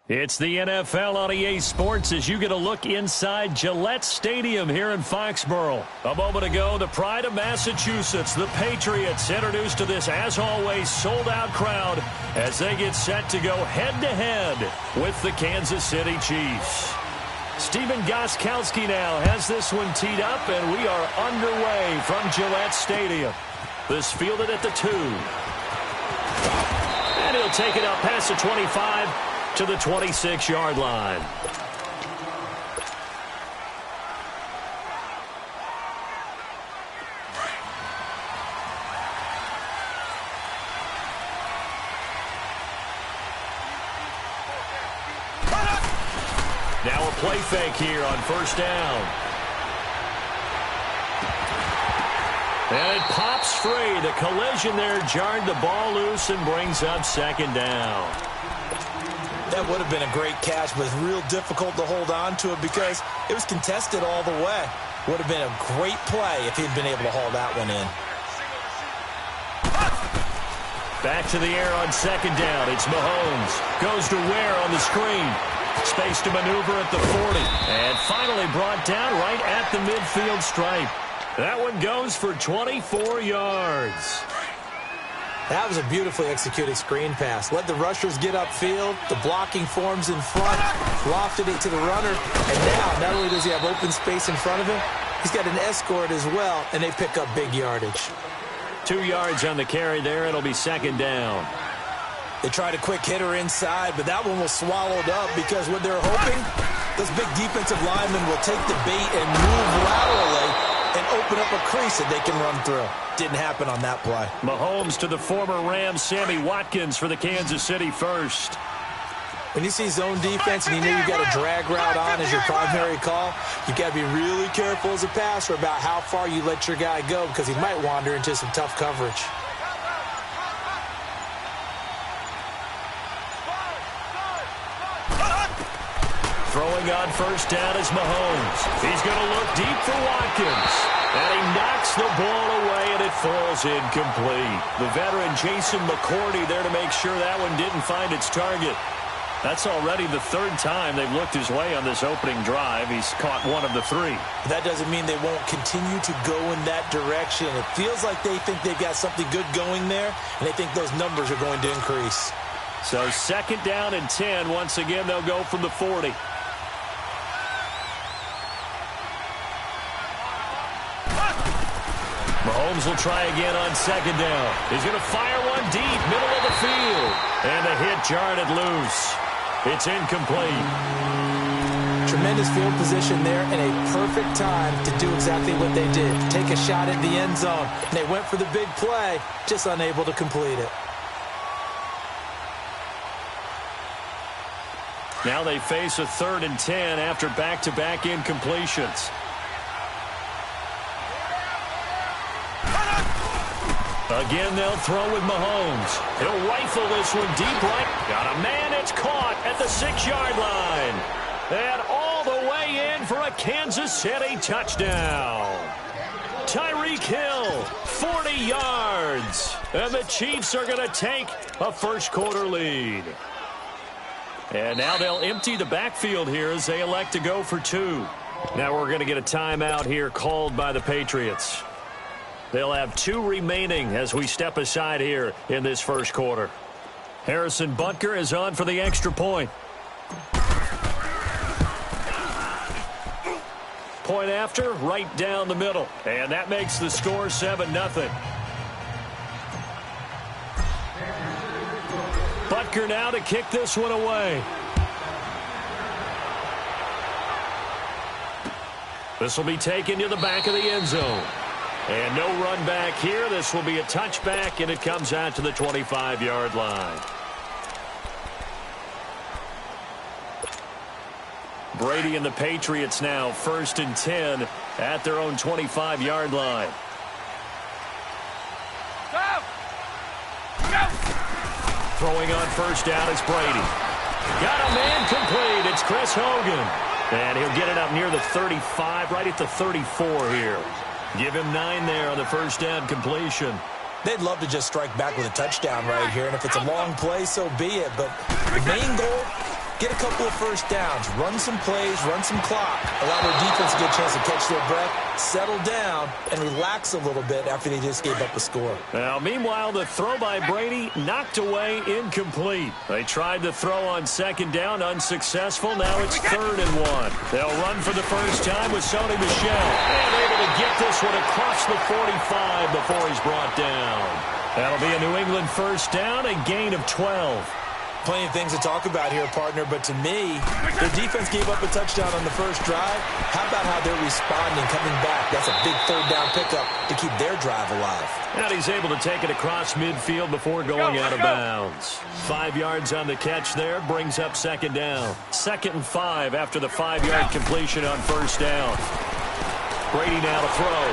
It's the NFL on EA Sports as you get a look inside Gillette Stadium here in Foxborough. A moment ago, the pride of Massachusetts, the Patriots, introduced to this, as always, sold-out crowd as they get set to go head-to-head with the Kansas City Chiefs. Stephen Gostkowski now has this one teed up, and we are underway from Gillette Stadium. This fielded at the 2. And he'll take it up past the 25 to the 26-yard line. Now a play fake here on first down. And it pops free. The collision there jarred the ball loose and brings up second down. That would have been a great catch, but it's real difficult to hold on to it because it was contested all the way. Would have been a great play if he'd been able to haul that one in. Back to the air on second down. It's Mahomes. Goes to Ware on the screen. Space to maneuver at the 40. And finally brought down right at the midfield stripe. That one goes for 24 yards. That was a beautifully executed screen pass. Let the rushers get upfield. The blocking forms in front. Lofted it to the runner. And now, not only does he have open space in front of him, he's got an escort as well, and they pick up big yardage. 2 yards on the carry there. It'll be second down. They tried a quick hitter inside, but that one was swallowed up because what they're hoping, those big defensive linemen will take the bait and move laterally and open up a crease that they can run through. Didn't happen on that play. Mahomes to the former Rams, Sammy Watkins for the Kansas City first. When you see zone defense and you know you've got a drag route on as your primary call, you've got to be really careful as a passer about how far you let your guy go because he might wander into some tough coverage. Throwing on first down is Mahomes. He's going to look deep for Watkins. And he knocks the ball away, and it falls incomplete. The veteran Jason McCourty there to make sure that one didn't find its target. That's already the third time they've looked his way on this opening drive. He's caught one of the 3. That doesn't mean they won't continue to go in that direction. It feels like they think they've got something good going there, and they think those numbers are going to increase. So second down and 10. Once again, they'll go from the 40. Mahomes will try again on second down. He's going to fire one deep, middle of the field. And the hit jarred it loose. It's incomplete. Tremendous field position there and a perfect time to do exactly what they did. Take a shot at the end zone. And they went for the big play, just unable to complete it. Now they face a 3rd and 10 after back-to-back incompletions. Again, they'll throw with Mahomes. He'll rifle this one deep right. Got a man. It's caught at the 6-yard line. And all the way in for a Kansas City touchdown. Tyreek Hill, 40 yards. And the Chiefs are going to take a first-quarter lead. And now they'll empty the backfield here as they elect to go for 2. Now we're going to get a timeout here called by the Patriots. They'll have 2 remaining as we step aside here in this first quarter. Harrison Butker is on for the extra point. Point after, right down the middle. And that makes the score 7-0. Butker now to kick this one away. This will be taken to the back of the end zone. And no run back here. This will be a touchback, and it comes out to the 25-yard line. Brady and the Patriots now 1st and 10 at their own 25-yard line. Go! Go! Throwing on first down is Brady. Got a man complete. It's Chris Hogan. And he'll get it up near the 35, right at the 34 here. Give him 9 there on the first down completion. They'd love to just strike back with a touchdown right here, and if it's a long play, so be it. But the main goal get a couple of first downs, run some plays, run some clock, allow their defense to get a chance to catch their breath, settle down, and relax a little bit after they just gave up a score. Now, meanwhile, the throw by Brady knocked away, incomplete. They tried to throw on second down, unsuccessful. Now it's 3rd and 1. They'll run for the first time with Sony Michel. And able to get this one across the 45 before he's brought down. That'll be a New England first down, a gain of 12. Plenty of things to talk about here, partner, but to me, the defense gave up a touchdown on the first drive. How about how they're responding, coming back? That's a big 3rd down pickup to keep their drive alive. And he's able to take it across midfield before going out of bounds. 5 yards on the catch there, brings up 2nd down. 2nd and 5 after the 5-yard completion on first down. Brady now to throw.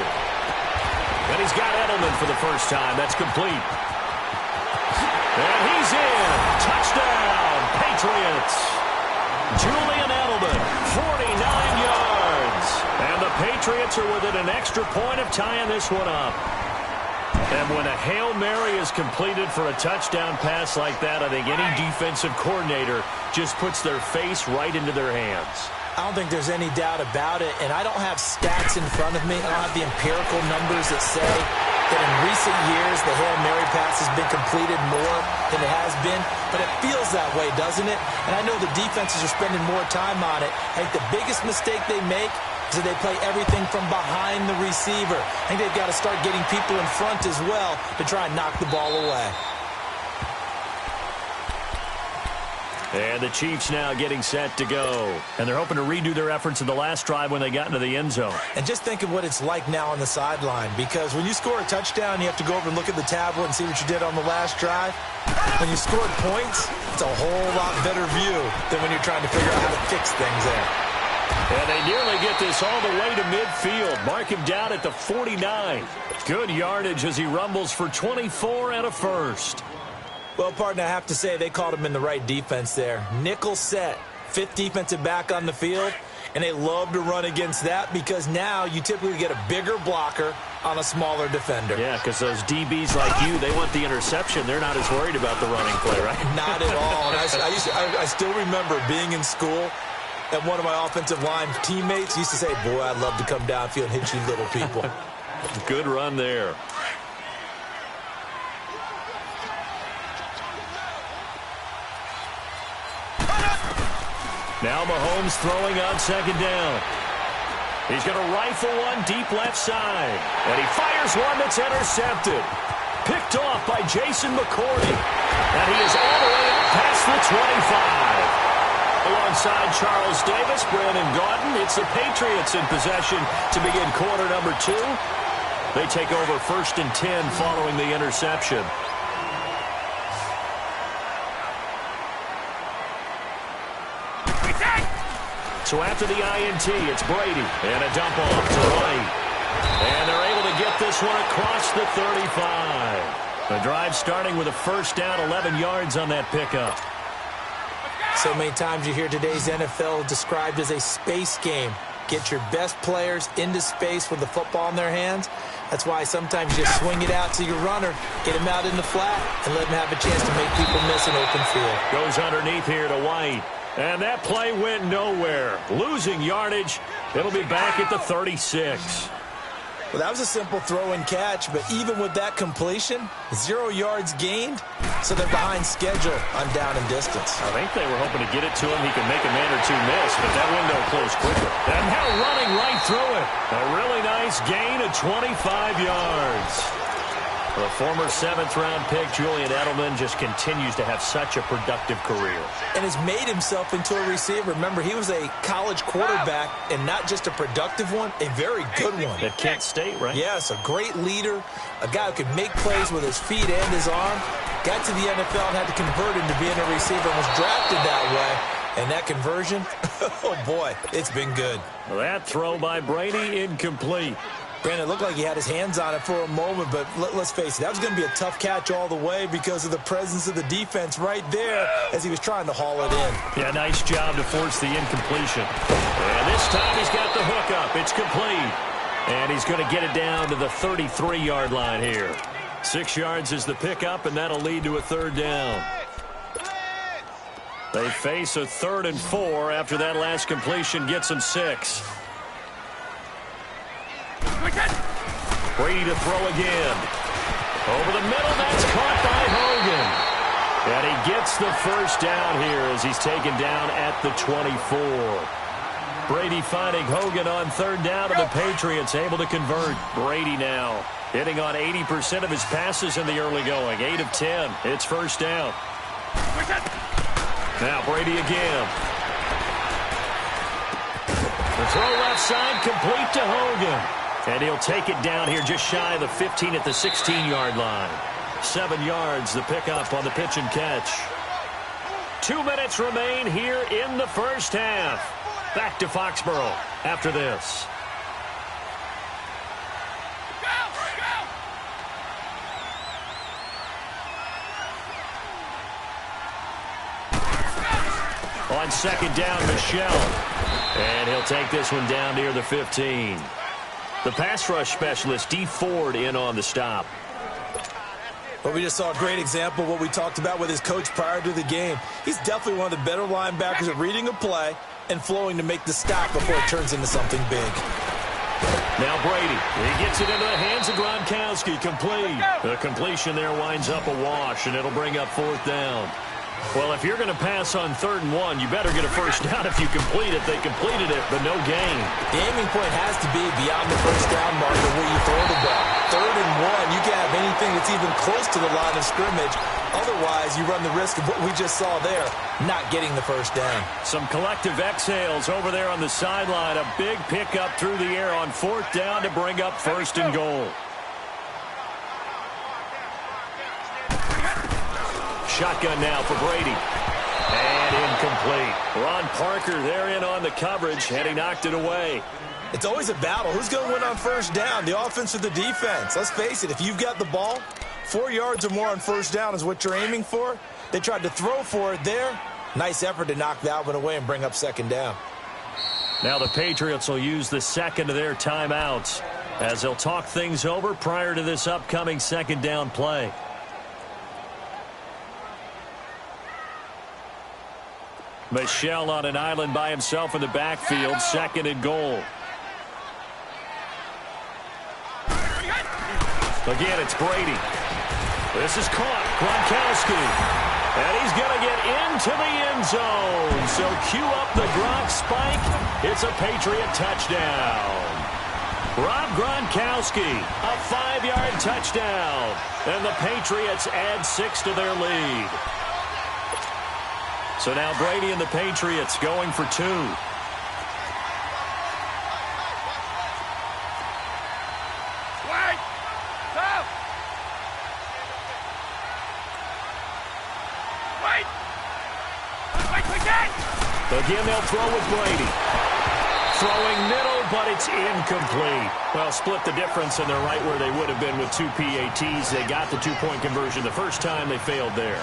And he's got Edelman for the first time. That's complete. And he's in. Touchdown, Patriots. Julian Edelman, 49 yards. And the Patriots are within an extra point of tying this one up. And when a Hail Mary is completed for a touchdown pass like that, I think any defensive coordinator just puts their face right into their hands. I don't think there's any doubt about it, and I don't have stats in front of me. I don't have the empirical numbers that say that in recent years the Hail Mary pass has been completed more than it has been, but it feels that way, doesn't it? And I know the defenses are spending more time on it. I think the biggest mistake they make is that they play everything from behind the receiver. I think they've got to start getting people in front as well to try and knock the ball away. And the Chiefs now getting set to go. And they're hoping to redo their efforts in the last drive when they got into the end zone. And just think of what it's like now on the sideline, because when you score a touchdown, you have to go over and look at the tablet and see what you did on the last drive. When you scored points, it's a whole lot better view than when you're trying to figure out how to fix things there. And they nearly get this all the way to midfield. Mark him down at the 49. Good yardage as he rumbles for 24 and a first. Well, partner, I have to say they called him in the right defense there. Nickel set, 5th defensive back on the field, and they love to run against that because now you typically get a bigger blocker on a smaller defender. Yeah, because those DBs like you, they want the interception. They're not as worried about the running play, right? Not at all. And I still remember being in school, and one of my offensive line teammates used to say, boy, I'd love to come downfield and hit you little people. Good run there. Now Mahomes throwing on second down. He's going to rifle one deep left side. And he fires one that's intercepted. Picked off by Jason McCourty. And he is all the way up past the 25. Alongside Charles Davis, Brandon Gaudin, it's the Patriots in possession to begin quarter number 2. They take over 1st and 10 following the interception. So after the INT, it's Brady. And a dump off to right. And they're able to get this one across the 35. The drive starting with a first down, 11 yards on that pickup. So many times you hear today's NFL described as a space game. Get your best players into space with the football in their hands. That's why sometimes you just swing it out to your runner, get him out in the flat, and let him have a chance to make people miss an open field. Goes underneath here to White. And that play went nowhere. Losing yardage. It'll be back at the 36. Well, that was a simple throw and catch, but even with that completion, 0 yards gained, so they're behind schedule on down and distance. I think they were hoping to get it to him. He could make a man or two miss, but that window closed quicker. And now running right through it. A really nice gain of 25 yards. The former 7th-round pick, Julian Edelman, just continues to have such a productive career. And has made himself into a receiver. Remember, he was a college quarterback, and not just a productive one, a very good one. At Kent State, right? Yes, a great leader, a guy who could make plays with his feet and his arm. Got to the NFL and had to convert into being a receiver and was drafted that way. And that conversion, oh boy, it's been good. Well, that throw by Brady, incomplete. Brandon, it looked like he had his hands on it for a moment, but let's face it, that was going to be a tough catch all the way because of the presence of the defense right there as he was trying to haul it in. Yeah, nice job to force the incompletion. And this time he's got the hook up. It's complete. And he's going to get it down to the 33-yard line here. 6 yards is the pickup, and that'll lead to a 3rd down. They face a 3rd and 4 after that last completion gets them 6. Brady to throw again. Over the middle, that's caught by Hogan. And he gets the first down here as he's taken down at the 24. Brady finding Hogan on 3rd down, and the Patriots able to convert. Brady now hitting on 80% of his passes in the early going. 8 of 10. It's first down. Now Brady again. The throw left side complete to Hogan. And he'll take it down here just shy of the 15 at the 16-yard line. 7 yards, the pickup on the pitch and catch. 2 minutes remain here in the first half. Back to Foxborough after this. On 2nd down, Michelle. And he'll take this one down near the 15. The pass rush specialist, D. Ford, in on the stop. Well, we just saw a great example of what we talked about with his coach prior to the game. He's definitely one of the better linebackers at reading a play and flowing to make the stop before it turns into something big. Now Brady. He gets it into the hands of Gronkowski. Complete. The completion there winds up a wash, and it'll bring up 4th down. Well, if you're going to pass on 3rd and 1, you better get a first down if you complete it. They completed it, but no gain. The aiming point has to be beyond the first down marker where you throw the ball. 3rd and 1, you can't have anything that's even close to the line of scrimmage. Otherwise, you run the risk of what we just saw there, not getting the first down. Some collective exhales over there on the sideline. A big pickup through the air on 4th down to bring up 1st and goal. Shotgun now for Brady. And incomplete. Ron Parker there in on the coverage, and he knocked it away. It's always a battle. Who's going to win on first down, the offense or the defense? Let's face it, if you've got the ball, 4 yards or more on first down is what you're aiming for. They tried to throw for it there. Nice effort to knock that one away and bring up 2nd down. Now the Patriots will use the 2nd of their timeouts as they'll talk things over prior to this upcoming 2nd down play. Michelle on an island by himself in the backfield, 2nd and goal. Again, it's Brady. This is caught. Gronkowski. And he's going to get into the end zone. So cue up the Gronk spike. It's a Patriot touchdown. Rob Gronkowski, a 5-yard touchdown. And the Patriots add 6 to their lead. So now Brady and the Patriots going for 2. Again, they'll throw with Brady. Throwing middle, but it's incomplete. Well, split the difference, and they're right where they would have been with 2 PATs. They got the 2-point conversion the first time. They failed there.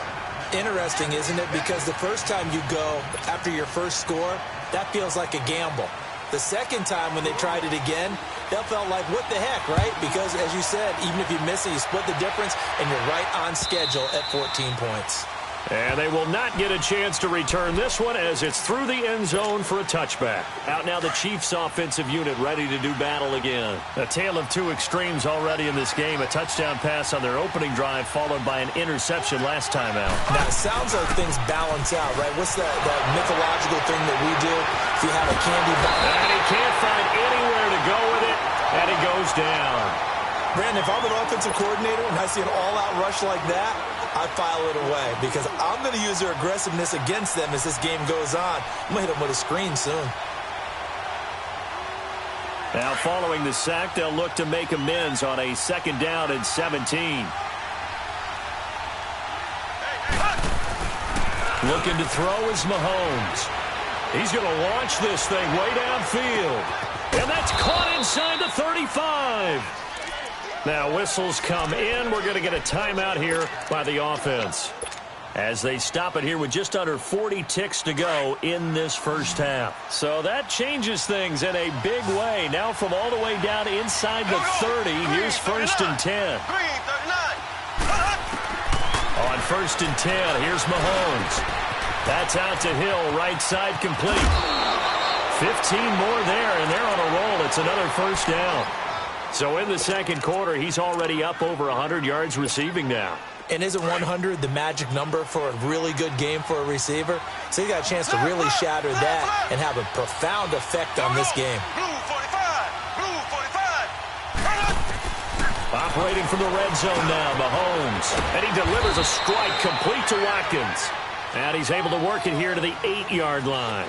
Interesting, isn't it? Because the first time you go after your first score, that feels like a gamble. The second time when they tried it again, that felt like, what the heck, right? Because, as you said, even if you miss it, you split the difference, and you're right on schedule at 14 points. And they will not get a chance to return this one as it's through the end zone for a touchback. Out now the Chiefs offensive unit ready to do battle again. A tale of 2 extremes already in this game. A touchdown pass on their opening drive followed by an interception last time out. Now, it sounds like things balance out, right? What's that mythological thing that we do? If you have a candy bar. And he can't find anywhere to go with it, and he goes down. Brandon, if I'm an offensive coordinator and I see an all-out rush like that, I file it away because I'm going to use their aggressiveness against them as this game goes on. I'm going to hit them with a screen soon. Now following the sack, they'll look to make amends on a 2nd down and 17. Looking to throw is Mahomes. He's going to launch this thing way downfield. And that's caught inside the 35. Now whistles come in. We're going to get a timeout here by the offense as they stop it here with just under 40 ticks to go in this first half. So that changes things in a big way. Now from all the way down inside the 30, here's 1st and 10. On 1st and 10, here's Mahomes. That's out to Hill, right side complete. 15 more there, and they're on a roll. It's another first down. So in the second quarter, he's already up over 100 yards receiving now. And isn't 100 the magic number for a really good game for a receiver? So he got a chance to really shatter that and have a profound effect on this game. Operating from the red zone now, Mahomes. And he delivers a strike complete to Watkins. And he's able to work it here to the 8-yard line.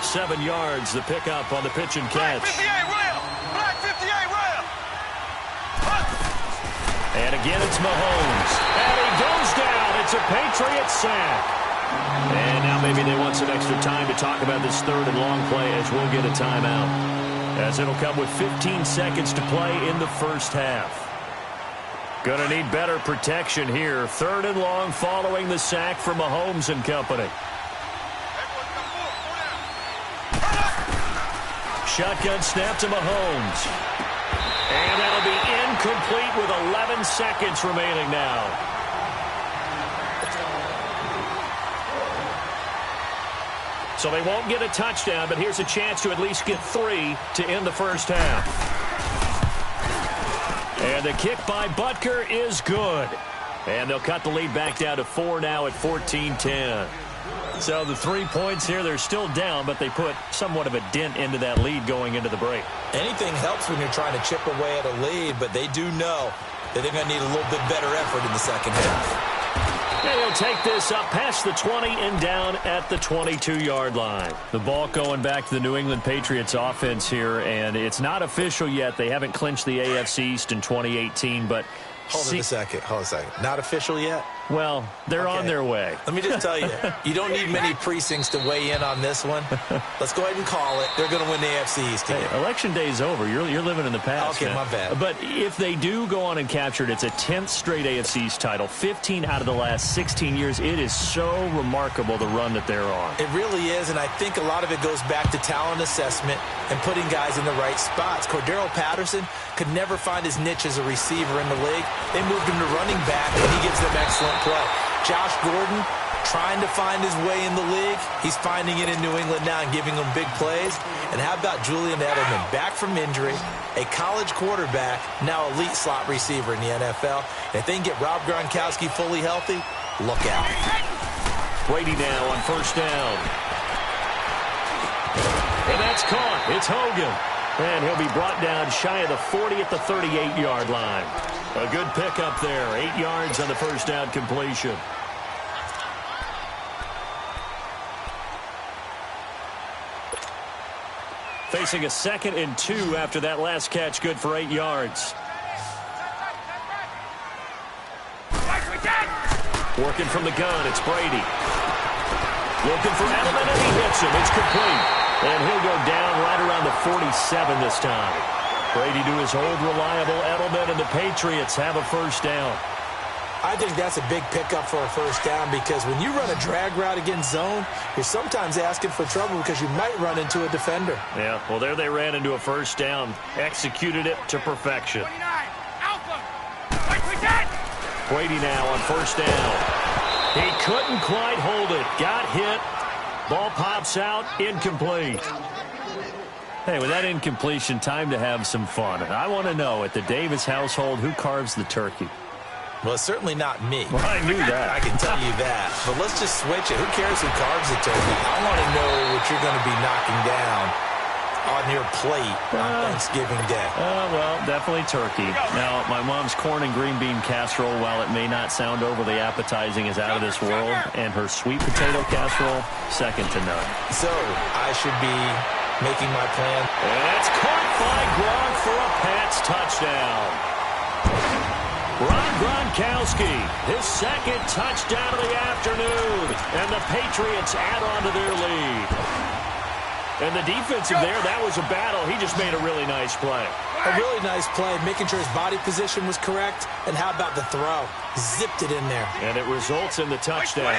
7 yards, the pickup on the pitch and catch. Black 58 rail. And again, it's Mahomes. And he goes down. It's a Patriot sack. And now maybe they want some extra time to talk about this third and long play as we'll get a timeout. As it'll come with 15 seconds to play in the first half. Gonna need better protection here. Third and long following the sack from Mahomes and company. Shotgun snap to Mahomes. And that'll be incomplete with 11 seconds remaining now. So they won't get a touchdown, but here's a chance to at least get 3 to end the first half. And the kick by Butker is good. And they'll cut the lead back down to 4 now at 14-10. So the 3 points here, they're still down, but they put somewhat of a dent into that lead going into the break. Anything helps when you're trying to chip away at a lead, but they do know that they're going to need a little bit better effort in the second half. And he'll take this up past the 20 and down at the 22-yard line. The ball going back to the New England Patriots offense here, and it's not official yet. They haven't clinched the AFC East in 2018, but... Hold on a second. Not official yet? Well, they're on their way. Let me just tell you, you don't need many precincts to weigh in on this one. Let's go ahead and call it. They're going to win the AFC East. Hey, election day is over. You're living in the past. Okay, man. my bad. But if they do go on and capture it, it's a 10th straight AFC East title. 15 out of the last 16 years. It is so remarkable the run that they're on. It really is, and I think a lot of it goes back to talent assessment and putting guys in the right spots. Cordero Patterson could never find his niche as a receiver in the league. They moved him to running back, and he gives them excellent play. Josh Gordon trying to find his way in the league. He's finding it in New England now and giving them big plays. And how about Julian Edelman, back from injury, a college quarterback, now elite slot receiver in the NFL. And if they can get Rob Gronkowski fully healthy, look out. Brady now on first down. And that's caught. It's Hogan. And he'll be brought down shy of the 40 at the 38-yard line. A good pickup there. 8 yards on the first down completion. Facing a 2nd and 2 after that last catch. Good for 8 yards. Working from the gun. It's Brady. Looking for Edelman, and he hits him. It's complete. And he'll go down right around the 47 this time. Brady to his old reliable Edelman, and the Patriots have a first down. I think that's a big pickup for a first down because when you run a drag route against zone, you're sometimes asking for trouble because you might run into a defender. Yeah, well, there they ran into a first down. Executed it to perfection. Brady now on first down. He couldn't quite hold it. Got hit. Ball pops out. Incomplete. Hey, with that incompletion, time to have some fun. I want to know, at the Davis household, who carves the turkey? Well, it's certainly not me. Well, I knew that. I can tell you that. But let's just switch it. Who cares who carves the turkey? I want to know what you're going to be knocking down on your plate on Thanksgiving Day. Well, definitely turkey. Now, my mom's corn and green bean casserole, while it may not sound overly appetizing, is out of this world. And her sweet potato casserole, second to none. So, I should be making my plan. And it's caught by Gronk for a Pats touchdown. Rob Gronkowski, his second touchdown of the afternoon. And the Patriots add on to their lead. And the defensive there, that was a battle. He just made a really nice play. A really nice play, making sure his body position was correct. And how about the throw? Zipped it in there. And it results in the touchdown.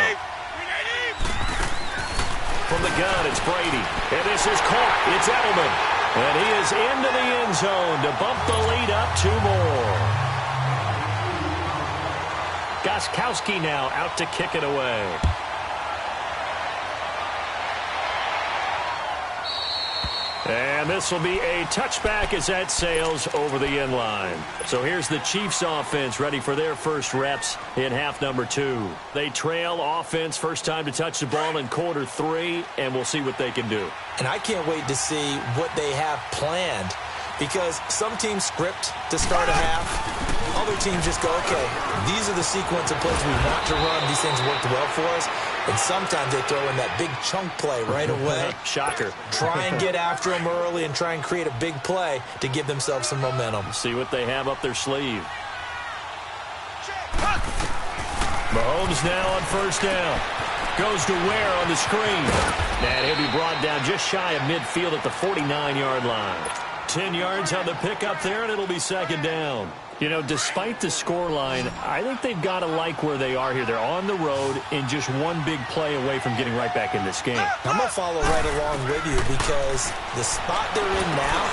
From the gun, it's Brady. And this is caught. It's Edelman. And he is into the end zone to bump the lead up 2 more. Gostkowski now out to kick it away. And this will be a touchback as that sails over the end line. So here's the Chiefs offense ready for their first reps in half number 2. They trail offense first time to touch the ball in quarter 3, and we'll see what they can do. And I can't wait to see what they have planned, because some teams script to start a half. Other teams just go, okay, these are the sequence of plays we want to run. These things worked well for us. And sometimes they throw in that big chunk play right away. Shocker. Try and get after them early and try and create a big play to give themselves some momentum. See what they have up their sleeve. Mahomes now on first down. Goes to Ware on the screen. And he'll be brought down just shy of midfield at the 49-yard line. 10 yards on the pickup there, and it'll be second down. You know, despite the scoreline, I think they've got to like where they are here. They're on the road and just one big play away from getting right back in this game. I'm going to follow right along with you, because the spot they're in now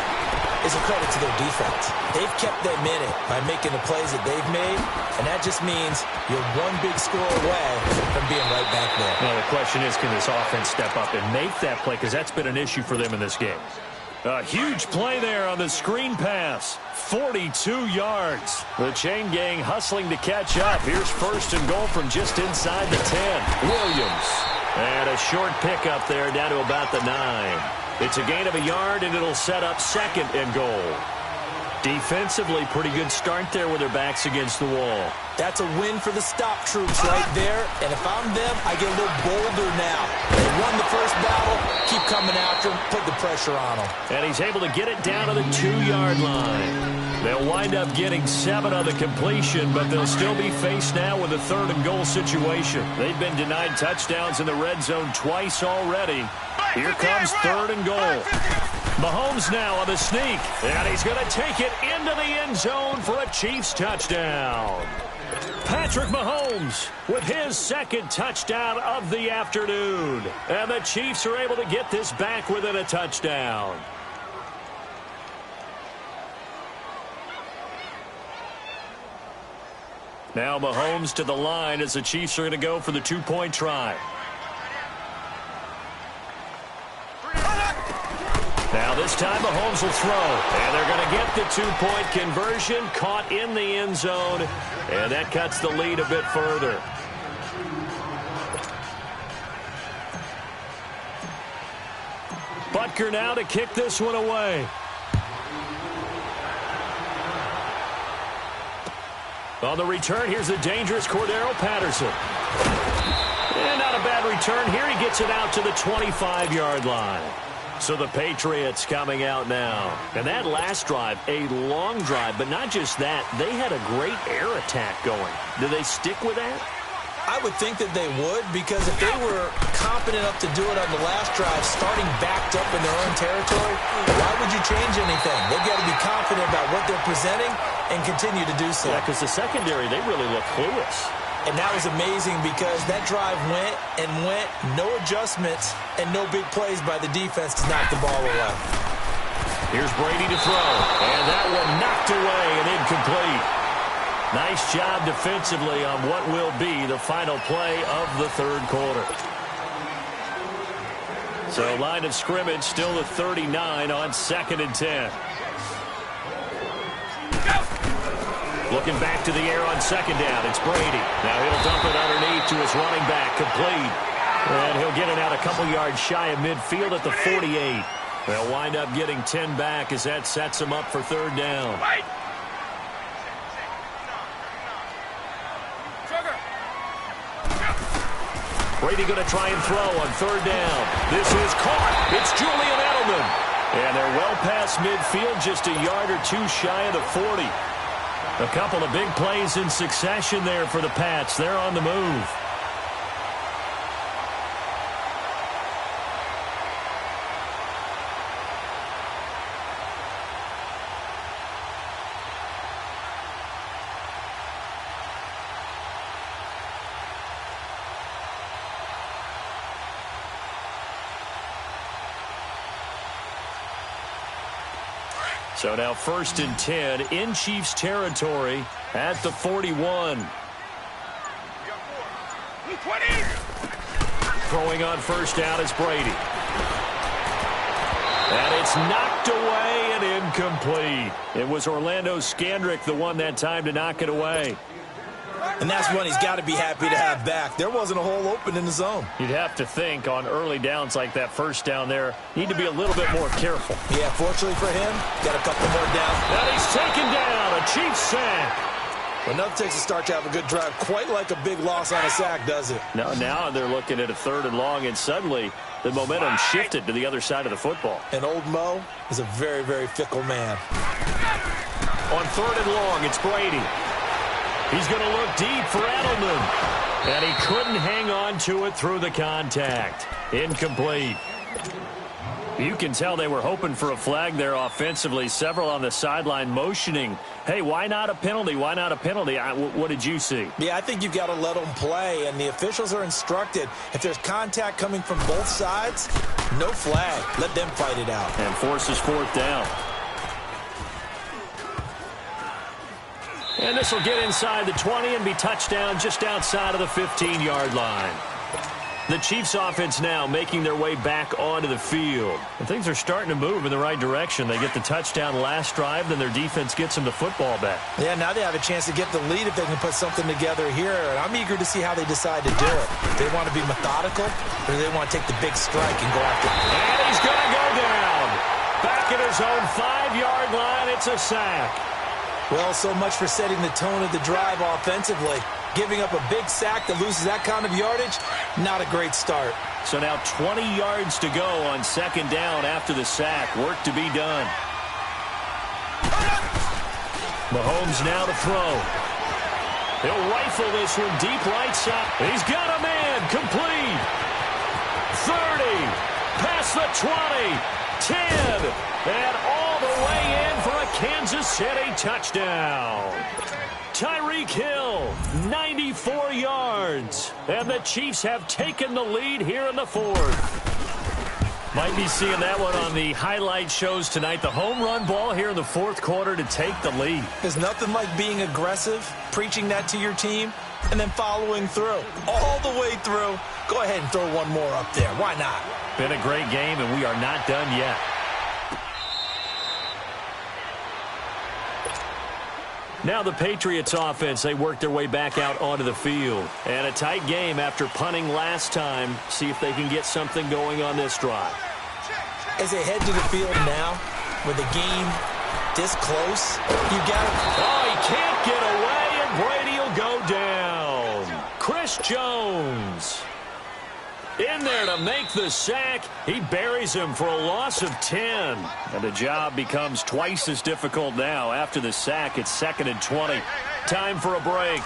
is a credit to their defense. They've kept them in it by making the plays that they've made, and that just means you're one big score away from being right back there. Now, the question is, can this offense step up and make that play? Because that's been an issue for them in this game. A huge play there on the screen pass. 42 yards. The chain gang hustling to catch up. Here's first and goal from just inside the 10. Williams. And a short pickup there down to about the 9. It's a gain of a yard, and it'll set up second and goal. Defensively, pretty good start there with their backs against the wall. That's a win for the stop troops right there. And if I'm them, I get a little bolder now. They won the first battle. Keep coming after them. Put the pressure on them. And he's able to get it down to the 2-yard line. They'll wind up getting 7 on the completion, but they'll still be faced now with a third and goal situation. They've been denied touchdowns in the red zone twice already. Here comes third and goal. Mahomes now on the sneak, and he's going to take it into the end zone for a Chiefs touchdown. Patrick Mahomes with his second touchdown of the afternoon. And the Chiefs are able to get this back within a touchdown. Now Mahomes to the line as the Chiefs are going to go for the 2-point try. Now this time Mahomes will throw, and they're going to get the 2-point conversion, caught in the end zone, and that cuts the lead a bit further. Butker now to kick this one away. On the return, here's the dangerous Cordero Patterson. And not a bad return here. He gets it out to the 25-yard line. So the Patriots coming out now. And that last drive, a long drive, but not just that. They had a great air attack going. Do they stick with that? I would think that they would, because if they were confident enough to do it on the last drive, starting backed up in their own territory, why would you change anything? They've got to be confident about what they're presenting and continue to do so. Yeah, because the secondary, they really look clueless. And that was amazing, because that drive went and went, no adjustments, and no big plays by the defense to knock the ball away. Here's Brady to throw, and that one knocked away and incomplete. Nice job defensively on what will be the final play of the third quarter. So line of scrimmage still at 39 on 2nd and 10. Looking back to the air on 2nd down. It's Brady. Now he'll dump it underneath to his running back. Complete. And he'll get it out a couple yards shy of midfield at the 48. They'll wind up getting 10 back as that sets him up for third down. Brady going to try and throw on third down. This is caught. It's Julian Edelman. And they're well past midfield, just a yard or two shy of the 40. A couple of big plays in succession there for the Pats. They're on the move. So now 1st and 10 in Chiefs territory at the 41. Throwing on first down is Brady. And it's knocked away and incomplete. It was Orlando Scandrick, the one that time to knock it away. And that's one he's got to be happy to have back. There wasn't a hole open in the zone. You'd have to think on early downs like that first down there, need to be a little bit more careful. Yeah, fortunately for him, got a couple more down. And he's taken down, a Chiefs sack. Well, nothing takes a start to have a good drive, quite like a big loss on a sack, does it? No, now they're looking at a 3rd and long, and suddenly the momentum shifted to the other side of the football. And old Mo is a very, very fickle man. On 3rd and long, it's Brady. He's going to look deep for Edelman. And he couldn't hang on to it through the contact. Incomplete. You can tell they were hoping for a flag there offensively. Several on the sideline motioning, hey, why not a penalty? Why not a penalty? What did you see? Yeah, I think you've got to let them play, and the officials are instructed. If there's contact coming from both sides, no flag. Let them fight it out. And forces 4th down. And this will get inside the 20 and be touchdown just outside of the 15-yard line. The Chiefs offense now making their way back onto the field. And things are starting to move in the right direction. They get the touchdown last drive, then their defense gets them the football back. Yeah, now they have a chance to get the lead if they can put something together here. And I'm eager to see how they decide to do it. Do they want to be methodical, or do they want to take the big strike and go after it? And he's going to go down. Back at his own 5-yard line, it's a sack. Well, so much for setting the tone of the drive offensively. Giving up a big sack that loses that kind of yardage, not a great start. So now 20 yards to go on 2nd down after the sack. Work to be done. Mahomes now to throw. He'll rifle this one deep right side. He's got a man. Complete. 30. Past the 20. 10. And all the way in for a Kansas City touchdown. Tyreek Hill, 94 yards. And the Chiefs have taken the lead here in the 4th. Might be seeing that one on the highlight shows tonight. The home run ball here in the 4th quarter to take the lead. There's nothing like being aggressive, preaching that to your team, and then following through. All the way through. Go ahead and throw one more up there. Why not? Been a great game, and we are not done yet. Now the Patriots offense, they work their way back out onto the field. And a tight game after punting last time. See if they can get something going on this drive. As they head to the field now, with the game this close, you got to... Oh, he can't get away, and Brady will go down. Chris Jones in there to make the sack. He buries him for a loss of 10. And the job becomes twice as difficult now. After the sack, it's 2nd and 20. Time for a break.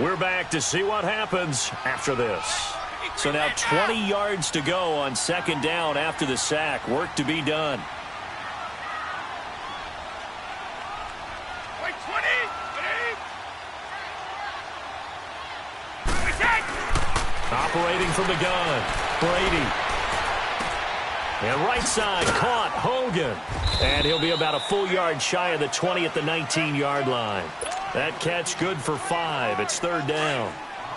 We're back to see what happens after this. So now 20 yards to go on 2nd down after the sack. Work to be done. Operating from the gun, Brady. And right side, caught, Hogan. And he'll be about a full yard shy of the 20 at the 19-yard line. That catch good for 5. It's 3rd down.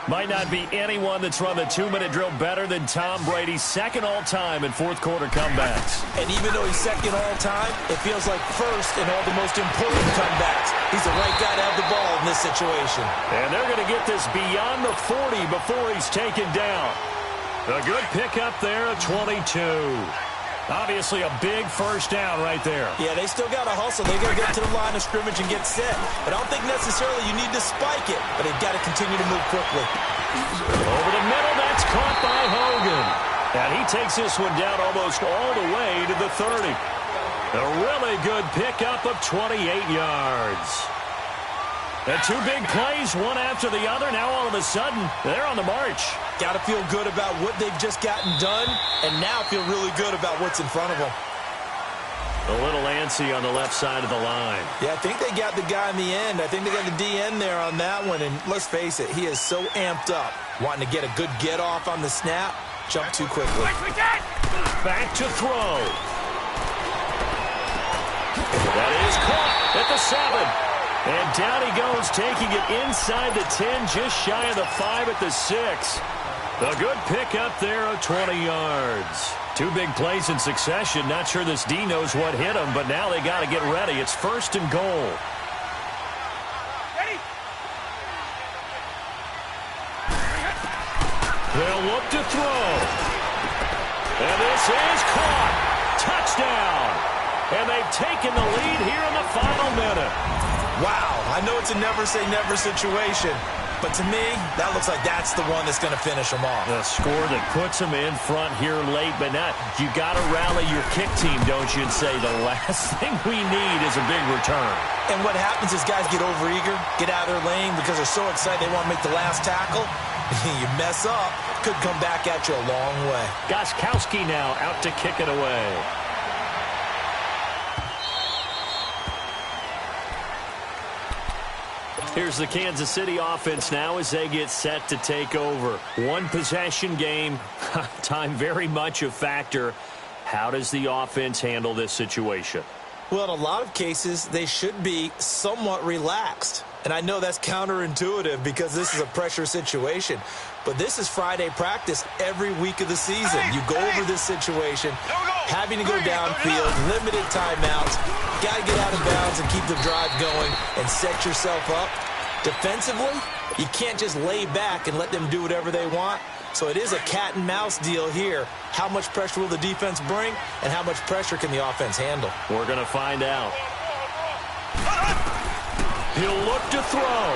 Might not be anyone that's run the 2-minute drill better than Tom Brady, 2nd all-time in 4th quarter comebacks. And even though he's 2nd all-time, it feels like 1st in all the most important comebacks. He's the right guy to have the ball in this situation. And they're going to get this beyond the 40 before he's taken down. A good pickup there at 22. Obviously a big 1st down right there. Yeah, they still got to hustle. They got to get to the line of scrimmage and get set. But I don't think necessarily you need to spike it, but they've got to continue to move quickly. Over the middle, that's caught by Hogan. And he takes this one down almost all the way to the 30. A really good pickup of 28 yards. The 2 big plays, one after the other. Now all of a sudden, they're on the march. Got to feel good about what they've just gotten done, and now feel really good about what's in front of them. A little antsy on the left side of the line. Yeah, I think they got the guy in the end. I think they got the DN there on that one, and let's face it, he is so amped up, wanting to get a good get-off on the snap, jump too quickly. Back to throw. That is caught at the 7. And down he goes, taking it inside the 10, just shy of the 5 at the 6. A good pick up there of 20 yards. 2 big plays in succession. Not sure this D knows what hit him, but now they got to get ready. It's 1st and goal. Ready? They'll look to throw. And this is caught. Touchdown. And they've taken the lead here in the final minute. Wow, I know it's a never-say-never situation, but to me, that looks like that's the one that's going to finish them off. The score that puts them in front here late, but not. You got to rally your kick team, don't you, and say the last thing we need is a big return. And what happens is guys get overeager, get out of their lane because they're so excited they want to make the last tackle. You mess up, could come back at you a long way. Gostkowski now out to kick it away. Here's the Kansas City offense now as they get set to take over. 1-possession game. Time very much a factor. How does the offense handle this situation? Well, in a lot of cases, they should be somewhat relaxed. And I know that's counterintuitive because this is a pressure situation. But this is Friday practice every week of the season. You go over this situation, having to go downfield, limited timeouts. Got to get out of bounds and keep the drive going and set yourself up. Defensively, you can't just lay back and let them do whatever they want. So it is a cat and mouse deal here. How much pressure will the defense bring, and how much pressure can the offense handle? We're going to find out. He'll look to throw.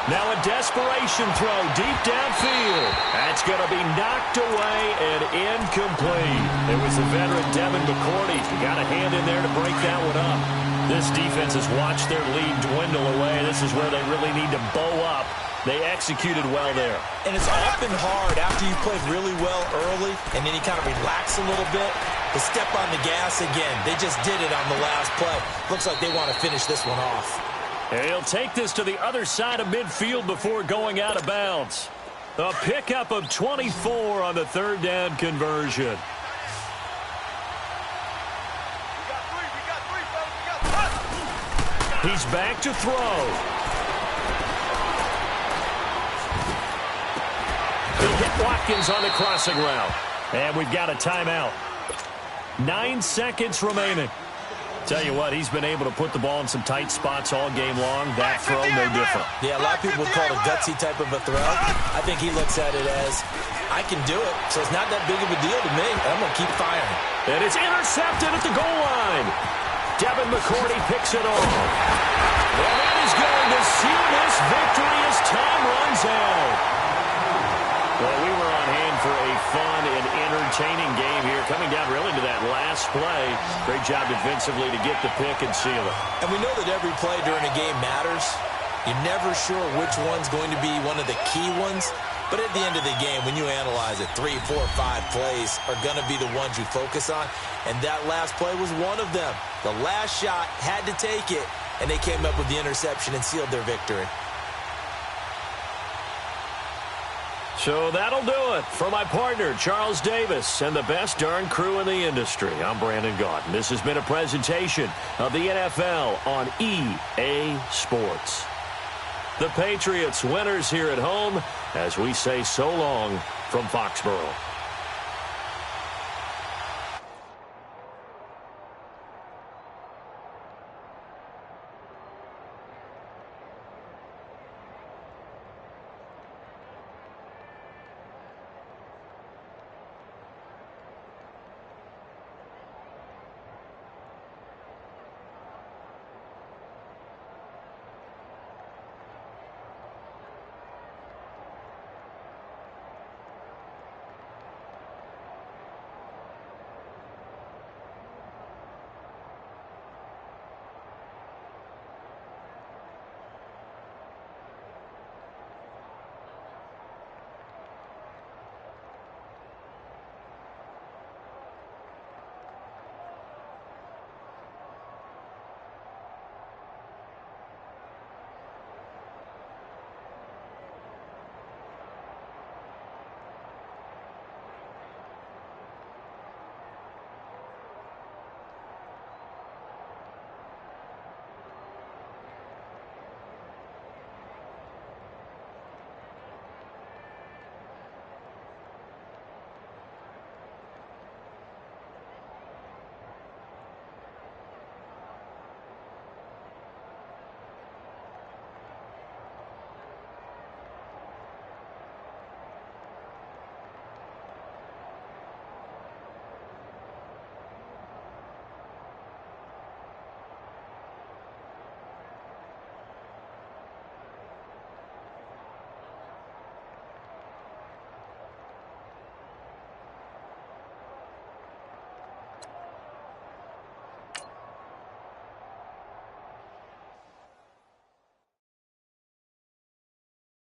Now a desperation throw deep downfield. That's going to be knocked away and incomplete. It was the veteran Devin McCourty. He got a hand in there to break that one up. This defense has watched their lead dwindle away. This is where they really need to bow up. They executed well there. And it's often hard after you played really well early and then you kind of relax a little bit to step on the gas again. They just did it on the last play. Looks like they want to finish this one off. And he'll take this to the other side of midfield before going out of bounds. A pickup of 24 on the 3rd down conversion. He's back to throw. He'll hit Watkins on the crossing route. And we've got a timeout. 9 seconds remaining. Tell you what, he's been able to put the ball in some tight spots all game long. That throw, no different. Yeah, a lot of people would call it a gutsy type of a throw. I think he looks at it as, I can do it, so it's not that big of a deal to me. I'm going to keep firing. And it's intercepted at the goal line. Devin McCourty picks it off. And that is going to seal this victory as time runs out. Well, we were on hand for a fun and entertaining game here, coming down really to that last play. Great job defensively to get the pick and seal it. And we know that every play during a game matters. You're never sure which one's going to be one of the key ones. But at the end of the game, when you analyze it, 3, 4, 5 plays are going to be the ones you focus on. And that last play was one of them. The last shot had to take it, and they came up with the interception and sealed their victory. So that'll do it. For my partner, Charles Davis, and the best darn crew in the industry, I'm Brandon Gaudin. This has been a presentation of the NFL on EA Sports. The Patriots winners here at home as we say so long from Foxborough.